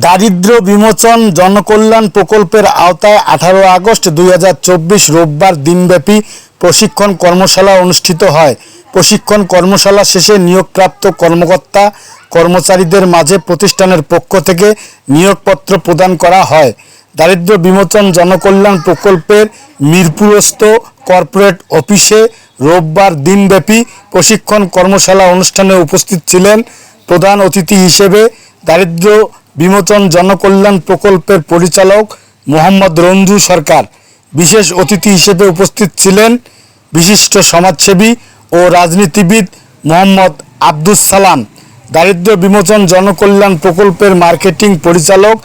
দারিদ্র্য বিমোচন জনকল্যাণ প্রকল্পের আওতায় 18 আগস্ট 2024 রোববার দিনব্যাপী প্রশিক্ষণ কর্মশালা অনুষ্ঠিত হয়। প্রশিক্ষণ কর্মশালা শেষে নিয়োগপ্রাপ্ত কর্মকর্তা কর্মচারীদের মাঝে প্রতিষ্ঠানের পক্ষ থেকে নিয়োগপত্র প্রদান করা হয়। দারিদ্র্য বিমোচন জনকল্যাণ প্রকল্পের মিরপুরস্থ কর্পোরেট অফিসে রোববার দিনব্যাপী প্রশিক্ষণ কর্মশালা অনুষ্ঠানে উপস্থিত ছিলেন প্রধান অতিথি হিসেবে দারিদ্র্য বিমোচন জনকল্যাণ প্রকল্পের পরিচালক মোহাম্মদ রঞ্জু সরকার। বিশেষ অতিথি হিসেবে উপস্থিত ছিলেন বিশিষ্ট সমাজসেবী ও রাজনীতিবিদ মোহাম্মদ আব্দুস সালাম, দারিদ্র্য বিমোচন জনকল্যাণ প্রকল্পের মার্কেটিং পরিচালক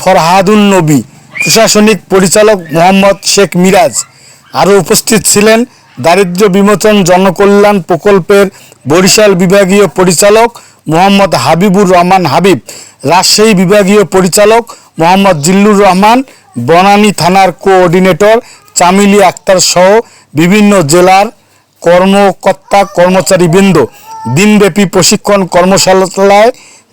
ফরহাদুন নবী, প্রশাসনিক পরিচালক মোহাম্মদ শেখ মিরাজ। আরও উপস্থিত ছিলেন দারিদ্র্য বিমোচন জনকল্যাণ প্রকল্পের বরিশাল বিভাগীয় পরিচালক মোহাম্মদ হাবিবুর রহমান হাবিব, রাজশাহী বিভাগীয় পরিচালক মোহাম্মদ জিল্লুর রহমান, বনানী থানার কোঅর্ডিনেটর চামিলি আক্তার সহ বিভিন্ন জেলার কর্মকর্তা কর্মচারীবৃন্দ। দিনব্যাপী প্রশিক্ষণ কর্মশালায়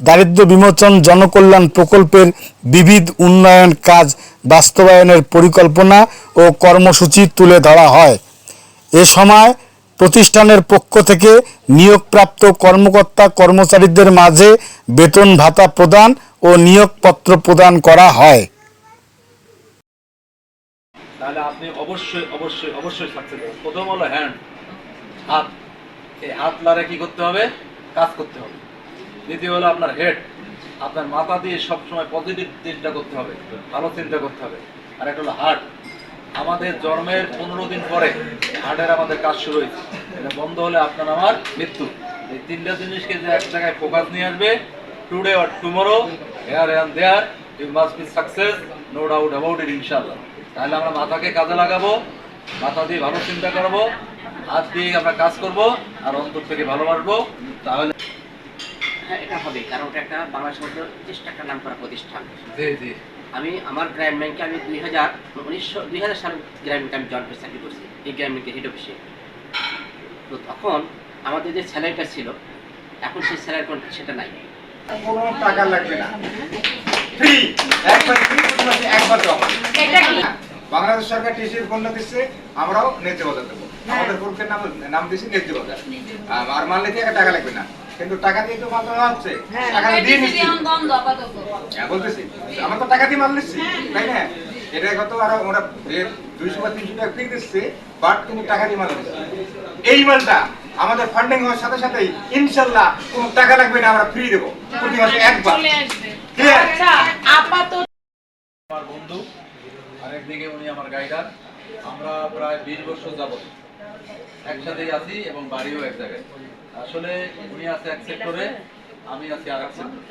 দারিদ্র্য বিমোচন জনকল্যাণ প্রকল্পের বিবিধ উন্নয়ন কাজ বাস্তবায়নের পরিকল্পনা ও কর্মসূচি তুলে ধরা হয়। এ সময় প্রতিষ্ঠানের পক্ষ থেকে নিয়োগপ্রাপ্ত কর্মকর্তা কর্মচারীদের মাঝে বেতন ভাতা প্রদান ও নিয়োগপত্র প্রদান করা হয়। তাহলে আপনি অবশ্যই অবশ্যই অবশ্যই সাকসেস হবেন। প্রথম হলো হ্যান্ড, হাত। এই হাত লারে কি করতে হবে? কাজ করতে হবে। দ্বিতীয় হলো আপনার হেড, আপনার মাথা দিয়ে সবসময় পজিটিভ চিন্তা করতে হবে, ভালো চিন্তা করতে হবে। আর একটা হলো হার্ট, আমাদের জন্মের 15 দিন পরে হার্টের আমাদের কাজ শুরু হয়েছে। এটা বন্ধ হলে আপনার আমার মৃত্যু। এই তিনটা জিনিসকে যে এক জায়গায় ফোকাস নিয়ে আসবে, today or tomorrow, here and there, you must be success, no doubt about it, ইনশাআল্লাহ। তাহলে আমরা মাথাকে কাজে লাগাবো, মাথা দিয়ে ভালো চিন্তা করবো, হাত দিয়ে আমরা কাজ করব, আর অন্তর থেকে ভালোবাসবো। তাহলে হ্যাঁ, এটা হবে, কারণ ওটা একটা বাংলাদেশ সরকার চেষ্টা একটা নাম করা প্রতিষ্ঠান। জি জি, আমি আমার গ্রামীণ ব্যাংকে আমি 2000 সালে গ্রামীণ ব্যাংকে আমি জয়েন করে চাকরি করছি, এই গ্রামীণ ব্যাংকের হেড অফিসে। তো তখন আমাদের যে স্যালারিটা ছিল, এখন সেই স্যালারি সেটা নাই। কোনো টাকা লাগবে না, ফ্রি, একবার ফ্রি, প্রতি একবার জমা। এটা কি? বাংলাদেশ সরকার টিসির পণ্য দিচ্ছে, আমরাও ন্যায্য বাজার দেবো। আমাদের গ্রুপের নাম দিচ্ছি ন্যায্য বাজার। আর মাল নিতে টাকা লাগবে না, কিন্তু টাকা দিয়ে তো মাল দেওয়া হচ্ছে, টাকা দিয়ে নিচ্ছি। হ্যাঁ বলতেছি, আমরা তো টাকা দিয়ে মাল নিচ্ছি, তাই না? এটা কত আরো ওরা 200 বা 300 টাকা ফ্রি দিচ্ছে, বাট কিন্তু টাকা দিয়ে মাল দিচ্ছে। এই মালটা আমাদের ফান্ডিং হওয়ার সাথে সাথেই ইনশাল্লাহ কোনো টাকা লাগবে না, আমরা ফ্রি দেবো প্রতি মাসে একবার। আচ্ছা, আপাতত আমার বন্ধু, আরেকদিকে উনি আমার গাইডার। আমরা প্রায় 20 বছর যাবত একসাথেই আছি এবং বাড়িও এক জায়গায়। আসলে উনি আছে এক সেক্টরে, আমি আছি আর এক সেক্টরে।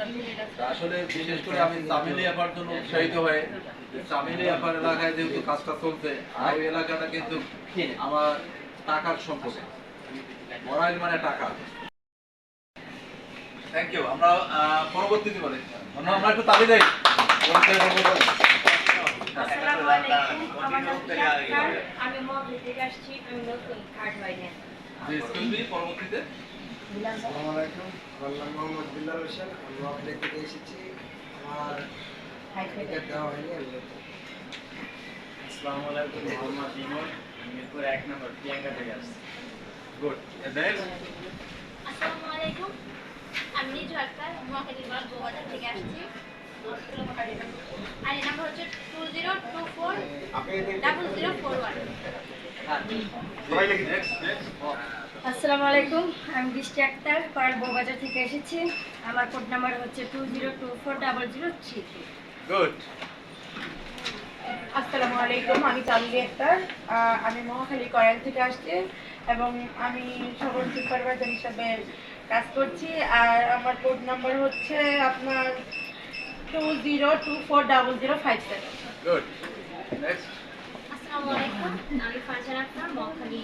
আসলে বিশেষ করে আমি চামেলি আপার জন্য উৎসাহিত হয়ে, চামেলি আপার এলাকায় যেহেতু কাজটা চলছে, আর ওই এলাকাটা কিন্তু আমার টাকার সম্পদ, মরাইল মানে টাকা। Thank you. আমরা পরবর্তীতে বলি, আমরা একটু তালি দেই। আমি মহল থেকে আসছি, আমি নতুন কার্ড বাইরে। পরবর্তীতে আসসালামু আলাইকুম, আমার নাম মোহাম্মদ বিল্লাল হোসেন, আমি মহাখালী থেকে এসেছি। আমার টিকিট দেওয়া হয়নি। আসসালামু আলাইকুম, মোহাম্মদ ইমন, মিরপুর 1 নম্বর প্রিয়াঙ্কা থেকে আসছি। গুড। আসসালামু আলাইকুম, আমি নিজু আক্তার, মহাখালী বাজার থেকে আসছি। আর এই নাম্বার হচ্ছে 20240041। আসসালামু আলাইকুম, আমি বৃষ্টি আক্তার, পাড়ার বউবাজার থেকে এসেছি। আমার কোড নাম্বার হচ্ছে 20240003। গুড। আসসালামু আলাইকুম, আমি চাঁদলি আক্তার, আমি মহাখালী কয়েল থেকে আসছি এবং আমি সকল সুপারভাইজার হিসাবে কাজ করছি। আর আমার কোড নাম্বার হচ্ছে আপনার 20240057। গুড। নেক্সট। আসসালামু আলাইকুম, আমি ফারজানা আক্তার, মহাখালী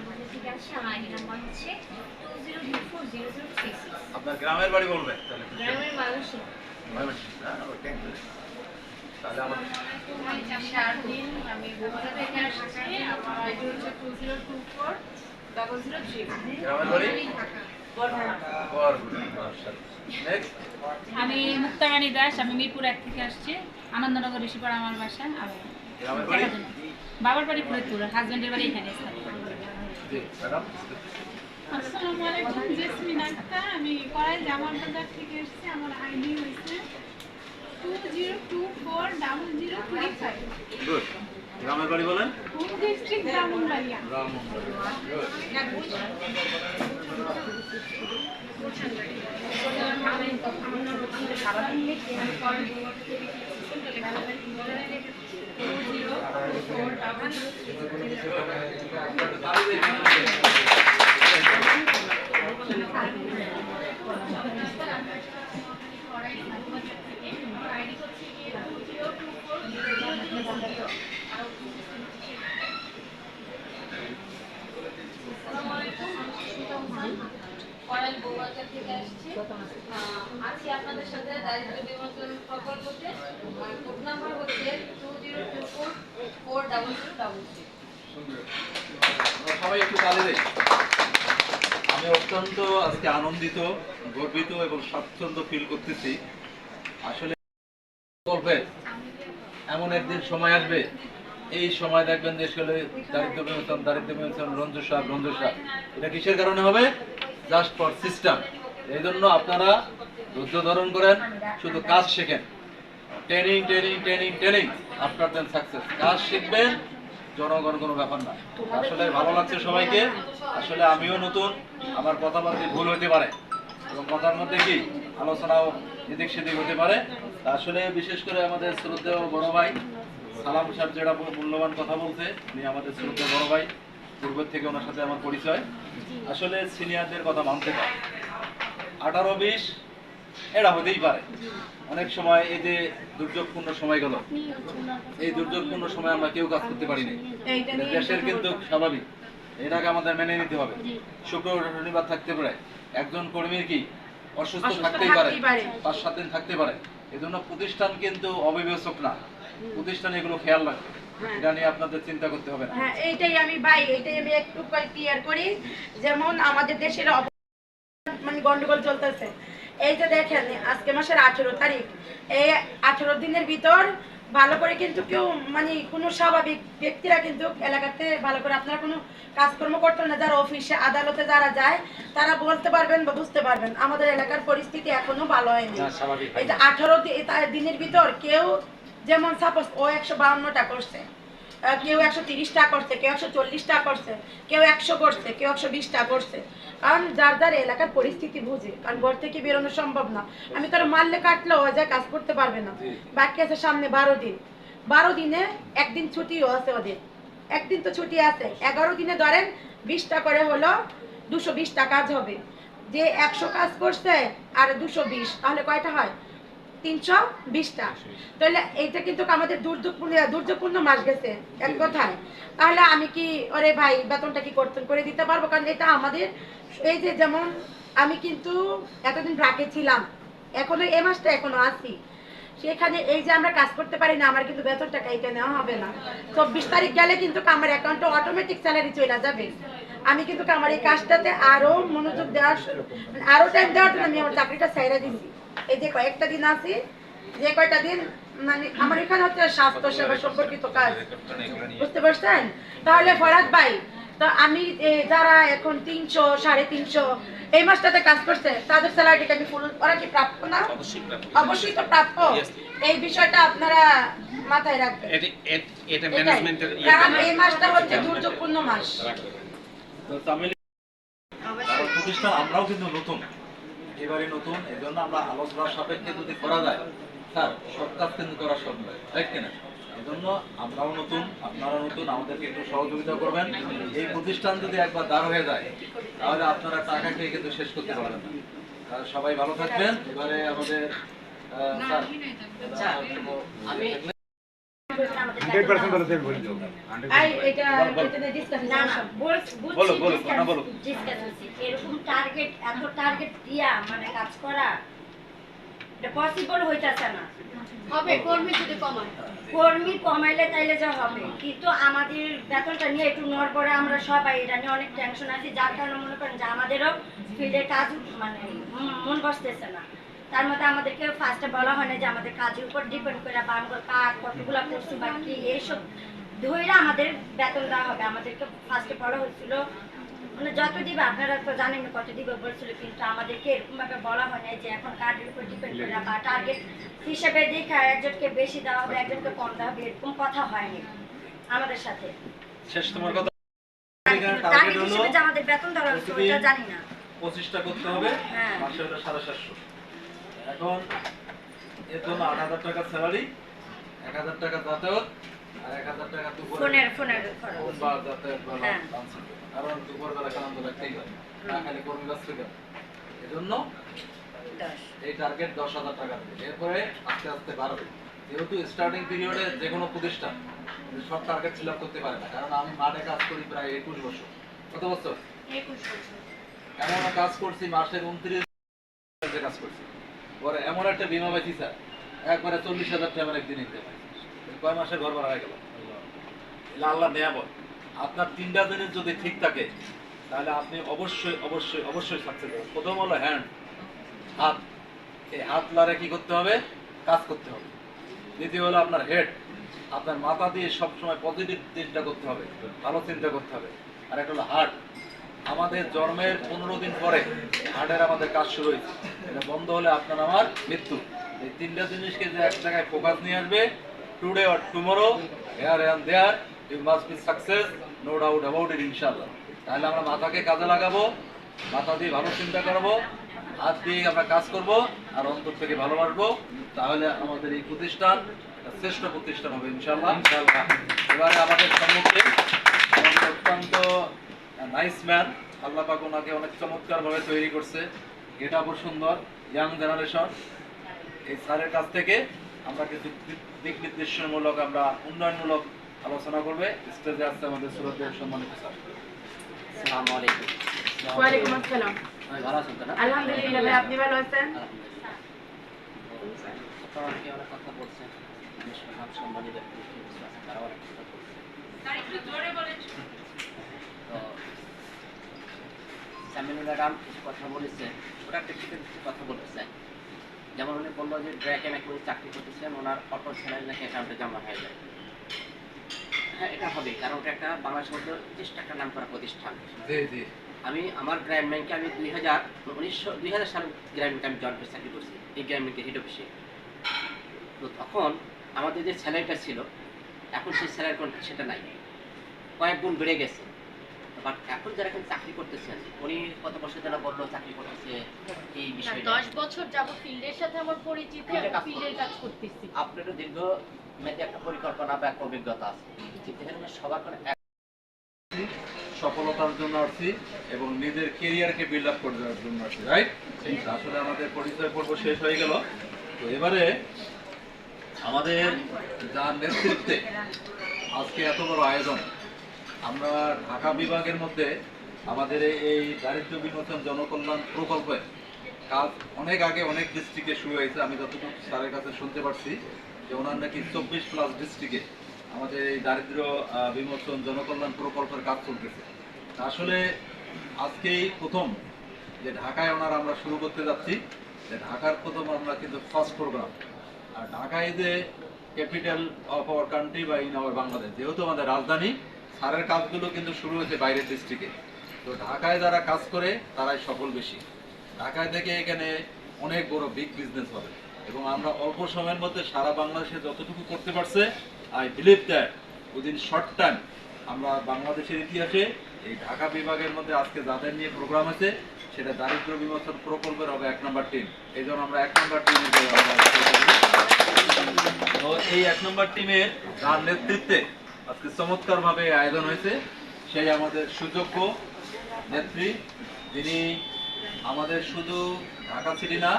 বাজার থেকে আসছি। আমার আইডি নাম্বার হচ্ছে 20240036। আপনার গ্রামের বাড়ি বলবেন তাহলে? গ্রামের মানুষই। তাহলে আমার আমি শারমিন, আমি বগুড়া থেকে আসছি। আমার আইডি হচ্ছে 20240003। গ্রামের বাড়ি বড় বরগুনা। মাশাআল্লাহ। নেক্সট। আমি মুক্তারানী দাস, আমি মিরপুর 1 থেকে আসছি। আনন্দনগর ঋষিপাড়া আমার বাসা। আমি গ্রামের বাড়ি? বাবার বাড়ি ফরিদপুর, হাজবেন্ডের বাড়ি এখানে। জি ম্যাডাম। আসসালামু আলাইকুম, জেসমিন আক্তার, আমি করাই জামাল বাজার থেকে এসেছি। আমার আইডি হয়েছে 20240025। গুড। গ্রামের বাড়ি বলেন? Home district Brahmanbaria. করাইল বউবাজার থেকে আসছি। আছি আপনাদের সাথে দারিদ্র বিমোচন প্রকল্পতে। কোড নাম্বার হচ্ছে 2024400033। সবাই একটু তালি দেই। আমি অত্যন্ত আজকে আনন্দিত, গর্বিত এবং স্বাচ্ছন্দ্য ফিল করতেছি। আসলে প্রকল্পের এমন একদিন সময় আসবে, এই সময় দেখবেন দেশ গেলে দারিদ্র বিমোচন রঞ্জুসা। এটা কিসের কারণে হবে? Just for system. এই জন্য আপনারা ধৈর্য ধারণ করেন, শুধু কাজ শেখেন। ট্রেনিং আপনার দেন সাকসেস। কাজ শিখবেন, জনগণ কোনো ব্যাপার না। আসলে ভালো লাগছে সবাইকে। আসলে আমিও নতুন, আমার কথাবার্তা ভুল হতে পারে এবং কথার মধ্যে কি আলোচনাও এদিক সেদিক হতে পারে। আসলে বিশেষ করে আমাদের শ্রদ্ধেয় বড় ভাই সালাম সাহেব যেটা মূল্যবান কথা বলতে, উনি আমাদের শ্রদ্ধেয় বড় ভাই, পূর্বের থেকে ওনার সাথে আমার পরিচয়। আসলে সিনিয়রদের কথা মানতে পারে। 18-20 এটা হতেই পারে। অনেক সময় এই যে দুর্যোগপূর্ণ সময় গেল, এই দুর্যোগপূর্ণ সময় আমরা কেউ কাজ করতে পারিনি। দেশের কিন্তু স্বাভাবিক, এটাকে আমাদের মেনে নিতে হবে। শুক্র শনিবার থাকতে পারে, একজন কর্মীর কি অসুস্থ থাকতেই পারে, 5-7 দিন থাকতে পারে। এজন্য প্রতিষ্ঠান কিন্তু অবিবেচক না, প্রতিষ্ঠান এগুলো খেয়াল রাখবে। এটা নিয়ে আপনাদের চিন্তা করতে হবে না। হ্যাঁ, এইটাই আমি একটু ক্লিয়ার করি। যেমন আমাদের দেশের মানে গন্ডগোল চলতেছে। এই যে দেখেন, আজকে মাসের 18 তারিখ, এই 18 দিনের ভিতর ভালো করে কিন্তু কেউ মানে কোনো স্বাভাবিক ব্যক্তিরা কিন্তু এলাকাতে ভালো করে আপনারা কোনো কাজকর্ম করতেন না। যারা অফিসে আদালতে যারা যায় তারা বলতে পারবেন বা বুঝতে পারবেন আমাদের এলাকার পরিস্থিতি এখনো ভালো হয়নি। এই যে 18 দিনের ভিতর কেউ যেমন সাপোজ ও 152টা করছে, কেউ 130টা করছে, কেউ 140টা করছে, কেউ 100 করছে, কেউ 120টা করছে। কারণ যার যার এলাকার পরিস্থিতি বুঝে, কারণ ঘর থেকে বেরোনো সম্ভব না। আমি তার মারলে কাটলেও ও যায় কাজ করতে পারবে না। বাকি আছে সামনে 12 দিন। 12 দিনে একদিন ছুটিও আছে ওদের, একদিন তো ছুটি আছে। 11 দিনে ধরেন 20টা করে হলো 220টা কাজ হবে। যে 100 কাজ করছে আর 220, তাহলে কয়টা হয়? 320টা। তাহলে এইটা কিন্তু আমাদের দুর্যোগপূর্ণ মাস গেছে এক কথায়। তাহলে আমি কি ওরে ভাই বেতনটা কি করে দিতে পারবো? কারণ এটা আমাদের এই যে যেমন আমি কিন্তু এতদিন ব্রাকে ছিলাম, এখনো এই মাসটা এখনো আছি, সেখানে এই যে আমরা কাজ করতে পারি না, আমার কিন্তু বেতনটা কাইটা নেওয়া হবে না। 24 তারিখ গেলে কিন্তু আমার অ্যাকাউন্টে অটোমেটিক স্যালারি চলে যাবে। আমি কিন্তু আমার এই কাজটাতে আরো মনোযোগ দেওয়ার, আরো টাইম দেওয়ার জন্য আমি আমার চাকরিটা ছেড়ে দিচ্ছি। এই যে কয়েকটা দিন আছি, যে কয়টা দিন মানে আমার এখানে হচ্ছে স্বাস্থ্য সেবা সম্পর্কিত কাজ, বুঝতে পারছেন? তাহলে ফরাদ ভাই, তো আমি যারা এখন 300 350 এই মাসটাতে কাজ করছে তাদের স্যালারিটা আমি ফুল, ওরা কি প্রাপ্য না? অবশ্যই তো প্রাপ্য। এই বিষয়টা আপনারা মাথায় রাখবেন। এটা ম্যানেজমেন্টের কারণ এই মাসটা হচ্ছে দুর্যোগপূর্ণ মাস। প্রতিষ্ঠান আমরাও কিন্তু নতুন, এবারে নতুন। এই জন্য আমরা আলোচনার সাপেক্ষে যদি করা যায়, স্যার সব কাজ কিন্তু করা সম্ভব, তাই কিনা? এই জন্য আমরাও নতুন, আপনারা নতুন, আমাদেরকে একটু সহযোগিতা করবেন। এই প্রতিষ্ঠান যদি একবার দাঁড় হয়ে যায়, তাহলে আপনারা টাকা খেয়ে কিন্তু শেষ করতে পারবেন না। সবাই ভালো থাকবেন। এবারে আমাদের আমি 100% বলে দেব বলি। এরকম টার্গেট, এত টার্গেট দিয়া মানে কাজ করা এটা পসিবল হইতাছে না। হবে কর্মী যদি কমায়, কর্মী কমাইলে তাইলে যা হবে, কিন্তু আমাদের বেতনটা নিয়ে একটু নড়বড়ে আমরা সবাই এটা নিয়ে অনেক টেনশন আছি। যার কারণে মনে করেন যে আমাদেরও ফিল্ডে কাজ মানে মন বসতেছে না। তার মধ্যে আমাদেরকে ফার্স্টে বলা হয় না যে আমাদের কাজের উপর ডিপেন্ড করে বা আমরা কাজ কতগুলো করছি বা কি এইসব ধরে আমাদের বেতন দেওয়া হবে। আমাদেরকে ফার্স্টে বলা হয়েছিল মানে যত দিবে আপনারা তো জানেন না কত দিবে বলছিল, কিন্তু আমাদেরকে এরকমভাবে বলা হয় না যে এখন কাজের উপর ডিপেন্ড করে বা টার্গেট হিসেবে দেখে একজনকে বেশি দেওয়া হবে একজনকে কম দেওয়া হবে এরকম কথা হয়নি আমাদের সাথে। শেষ তোমার কথা টার্গেট হিসেবে যে আমাদের বেতন দেওয়া হচ্ছে ওটা জানি না। 25টা করতে হবে, হ্যাঁ। মাসে হলো 750। এখন এর জন্য 8,000 টাকা স্যালারি, 1,000 টাকা যাতায়াত আর 1,000 টাকা দুপুরে ফোনের খরচ। ফোন বা যাতায়াত বা হ্যাঁ। লাঞ্চ। কারণ দুপুরবেলা কালাম তো লাগতেই হয়, না খালি কর্মী ব্যস্ত কেন। এজন্য এই টার্গেট 10,000 টাকা দেবে। এরপরে আস্তে আস্তে বাড়বে, যেহেতু স্টার্টিং পিরিয়ডে যে কোনো প্রতিষ্ঠান সব টার্গেট ফিল আপ করতে পারে না। কারণ আমি মাঠে কাজ করি প্রায় 21 বছর। কত বছর? 21 বছর। এমন কাজ করছি, মাসের 29 কাজ করছি। পরে এমন একটা বিমা পাইছি স্যার, একবারে 40,000 টাকা একদিন নিতে পারি। কয় মাসের ঘর ভাড়া হয়ে গেল। আল্লাহ নিয়ামত। আপনার 3টা জিনিস যদি ঠিক থাকে তাহলে আপনি অবশ্যই অবশ্যই অবশ্যই সাকসেস হবেন। প্রথম হলো হ্যান্ড, হাত। এই হাত লারে কি করতে হবে? কাজ করতে হবে। দ্বিতীয় হলো আপনার হেড, আপনার মাথা দিয়ে সবসময় পজিটিভ চিন্তা করতে হবে, ভালো চিন্তা করতে হবে। আর একটা হলো হার্ট। আমাদের জন্মের 15 দিন পরে হার্টের আমাদের কাজ শুরু হয়েছে, এটা বন্ধ হলে আপনার আমার মৃত্যু। এই 3টা জিনিসকে যে এক জায়গায় ফোকাস নিয়ে আসবে, today or tomorrow, here and there, you must be success, no doubt about it ইনশাআল্লাহ। তাহলে আমরা মাথাকে কাজে লাগাবো, মাথা দিয়ে ভালো চিন্তা করবো, হাত দিয়ে আমরা কাজ করব আর অন্তর থেকে ভালোবাসবো। তাহলে আমাদের এই প্রতিষ্ঠান একটা শ্রেষ্ঠ প্রতিষ্ঠান হবে ইনশাআল্লাহ। এবারে আমাদের সম্মুখে আমাদের অত্যন্ত নাইস ম্যান, আল্লাহ পাক ওনাকে অনেক চমৎকারভাবে তৈরি করছে, এটা খুব সুন্দর, ইয়াং জেনারেশন। এই স্যারের কাছ থেকে আমরা কিছু দিক নির্দেশমূলক আমরা উন্নয়নমূলক আলোচনা করবে। স্টেজে আসছে আমাদের শ্রদ্ধেয় সম্মানিত স্যার। আসসালামু আলাইকুম। ওয়ালাইকুম আসসালাম। আমি ভালো আছেন তো না? আলহামদুলিল্লাহ ভাই, আপনি ভালো আছেন? আপনারা অনেকে অনেক কথা বলছেন, আমি শুনলাম সম্মানিত ব্যক্তি কিছু আছে, তারা অনেক কথা বলছেন। তো সামিনুল ম্যাডাম কিছু কথা বলেছে, ওটা প্র্যাকটিক্যাল কিছু কথা বলতে চাই। যেমন উনি বললো যে ড্র্যাকে নাকি উনি চাকরি করতেছেন, ওনার অটো স্যালারি নাকি অ্যাকাউন্টে জমা হয়ে যায়। হ্যাঁ, এটা হবে, কারণ ওটা একটা বাংলাদেশের মধ্যে 25 টাকা নাম করা প্রতিষ্ঠান। আমি আমার গ্রামীণ ব্যাংকে আমি 2000 সালে গ্রামীণ ব্যাংকে আমি জয়েন করে চাকরি করছি, এই গ্রামীণ ব্যাংকের হেড অফিসে। তো তখন আমাদের যে স্যালারিটা ছিল, এখন সেই স্যালারি সেটা নাই, কয়েক গুণ বেড়ে গেছে। বাট এখন যারা এখানে চাকরি করতেছেন, উনি কত বছর যারা বললো চাকরি করতেছে এই বিষয়ে 10 বছর যাব ফিল্ডের সাথে আমার পরিচিত, ফিল্ডের কাজ করতেছি। আপনারও দীর্ঘ মেয়াদী একটা পরিকল্পনা বা একটা অভিজ্ঞতা আছে, যেখানে সবার করে সফলতার জন্য আসছি এবং নিজের কেরিয়ারকে বিল্ড আপ করার জন্য আসছি, রাইট? আসলে আমাদের পরিচয় পর্ব শেষ হয়ে গেল। তো এবারে আমাদের যার নেতৃত্বে আজকে এত বড় আয়োজন, আমরা ঢাকা বিভাগের মধ্যে আমাদের এই দারিদ্র বিমোচন জনকল্যাণ প্রকল্পের কাজ অনেক আগে অনেক ডিস্ট্রিক্টে শুরু হয়েছে। আমি যতটুকু স্যারের কাছে শুনতে পারছি যে ওনার নাকি 24+ ডিস্ট্রিক্টে আমাদের এই দারিদ্র বিমোচন জনকল্যাণ প্রকল্পের কাজ চলতেছে। আসলে আজকেই প্রথম যে ঢাকায় ওনারা আমরা শুরু করতে যাচ্ছি, যে ঢাকার প্রথম আমরা কিন্তু ফার্স্ট প্রোগ্রাম। আর ঢাকায় যে ক্যাপিটাল অফ আওয়ার কান্ট্রি বা ইন আওয়ার বাংলাদেশ, যেহেতু আমাদের রাজধানী, স্যারের কাজগুলো কিন্তু শুরু হয়েছে বাইরের ডিস্ট্রিক্টে। তো ঢাকায় যারা কাজ করে তারাই সফল বেশি। ঢাকায় থেকে এখানে অনেক বড় বিগ বিজনেস হবে এবং আমরা অল্প সময়ের মধ্যে সারা বাংলাদেশে যতটুকু করতে পারছে, I believe that within short time আমরা বাংলাদেশের ইতিহাসে এই ঢাকা বিভাগের মধ্যে আজকে যাদের নিয়ে প্রোগ্রাম আছে সেটা দারিদ্র বিমোচন প্রকল্পের হবে 1 নম্বর টিম। এই জন্য আমরা 1 নম্বর টিমের তো এই 1 নম্বর টিমের যার নেতৃত্বে আজকে চমৎকারভাবে আয়োজন হয়েছে, সেই আমাদের সুযোগ্য নেত্রী, যিনি আমাদের শুধু ঢাকা সিটি না,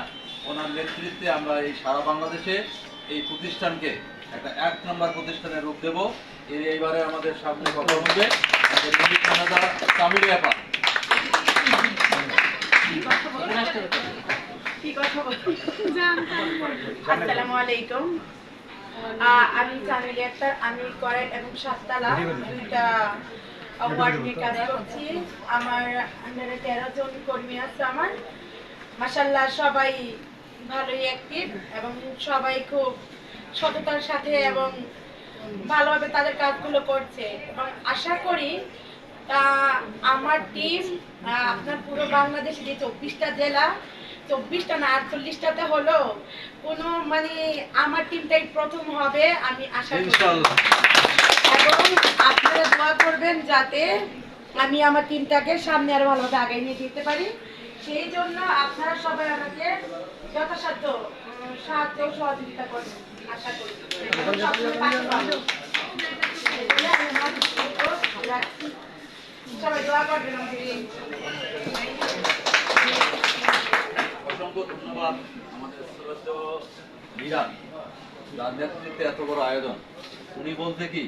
ওনার নেতৃত্বে আমরা এই সারা বাংলাদেশে এই প্রতিষ্ঠানকে একটা 1 নম্বর প্রতিষ্ঠানের রূপ দেব। এইবারে আমাদের সামনে কথা হবে আমাদের মিলিক ম্যানেজার তামিল আপা। আসসালামু আলাইকুম। আমি চামেলি আক্তার, আমি করেন এবং 7 তালা 2টা ওয়ার্ড নিয়ে কাজ করছি। আমার আন্ডারে 13 জন কর্মী আছে আমার। মাশাআল্লাহ সবাই ভালোই অ্যাক্টিভ এবং সবাই খুব সততার সাথে এবং ভালোভাবে তাদের কাজগুলো করছে এবং আশা করি আমার টিম আপনার পুরো বাংলাদেশে যে 24টা জেলা 24টা না 48টাতে হলো কোনো মানে আমার টিমটাই প্রথম হবে আমি আশা করি ইনশাআল্লাহ। এবং আপনারা দোয়া করবেন যাতে আমি আমার টিমটাকে সামনে আরো ভালোভাবে আগায় নিয়ে যেতে পারি সেই জন্য আপনারা সবাই আমাকে যথাসাধ্য সাহায্য ও সহযোগিতা করবেন আশা করি এবং সবসময় পাশে পাবেন। সবাই দোয়া করবেন আমাদের এই অসংখ্য ধন্যবাদ আমাদের শ্রদ্ধেয় মীরা, যার নেতৃত্বে এত বড় আয়োজন। উনি বলতে কি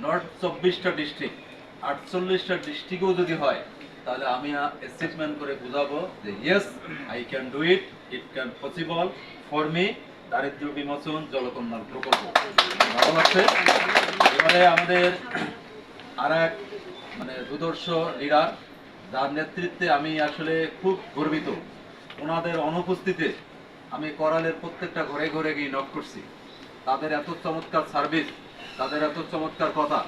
নর্থ 24টা ডিস্ট্রিক্ট 48টা ডিস্ট্রিক্টও যদি হয় তাহলে আমি অ্যাচিভমেন্ট করে বুঝাবো যে yes I can do it, it can possible for me. দারিদ্র্য বিমোচন জলকন্যার প্রকল্প ভালো লাগছে। এবারে আমাদের আর এক মানে দুর্ধর্ষ লিডার, যার নেতৃত্বে আমি আসলে খুব গর্বিত। ওনাদের অনুপস্থিতিতে আমি করালের প্রত্যেকটা ঘরে ঘরে গিয়ে নক করছি। তাদের এত চমৎকার সার্ভিস, তাদের এত চমৎকার কথা,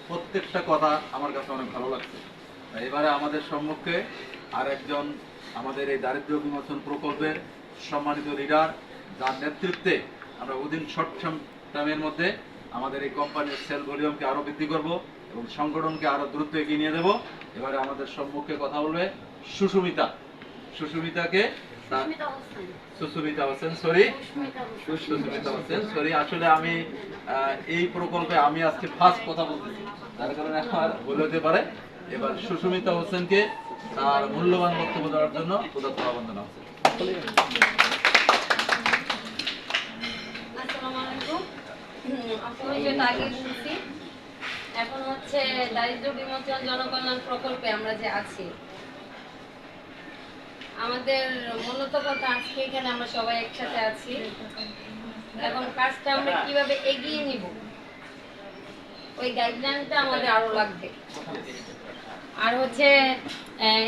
প্রত্যেকটা কথা আমার কাছে অনেক ভালো লাগছে। এবারে আমাদের সম্মুখে আর একজন আমাদের এই দারিদ্র্য বিমোচন প্রকল্পের সম্মানিত লিডার, যার নেতৃত্বে আমরা উইদিন শর্ট টাইমের মধ্যে আমাদের এই কোম্পানির সেল ভলিউমকে আরও বৃদ্ধি করব এবং সংগঠনকে আরও দ্রুত এগিয়ে নিয়ে দেবো। এবারে আমাদের সম্মুখে কথা বলবে সুস্মিতা। সুস্মিতাকে সুস্মিতা হোসেন সরি আসলে আমি এই প্রকল্পে আমি আজকে ফার্স্ট কথা বলতেছি, যার কারণে আমার ভুল হতে পারে। এবার সুস্মিতা হোসেনকে তার মূল্যবান বক্তব্য দেওয়ার জন্য উদাত্ত আহ্বান জানানো হচ্ছে। আসসালামু আলাইকুম। আপনারা যেটা আগে বলছি, এখন হচ্ছে দারিদ্র্য বিমোচন জনকল্যাণ প্রকল্পে আমরা যে আছি, আমাদের মূলত কথা আজকে এখানে আমরা সবাই একসাথে আছি। এখন কাজটা আমরা কিভাবে এগিয়ে নিব ওই গাইডলাইনটা আমাদের আরো লাগবে। আর হচ্ছে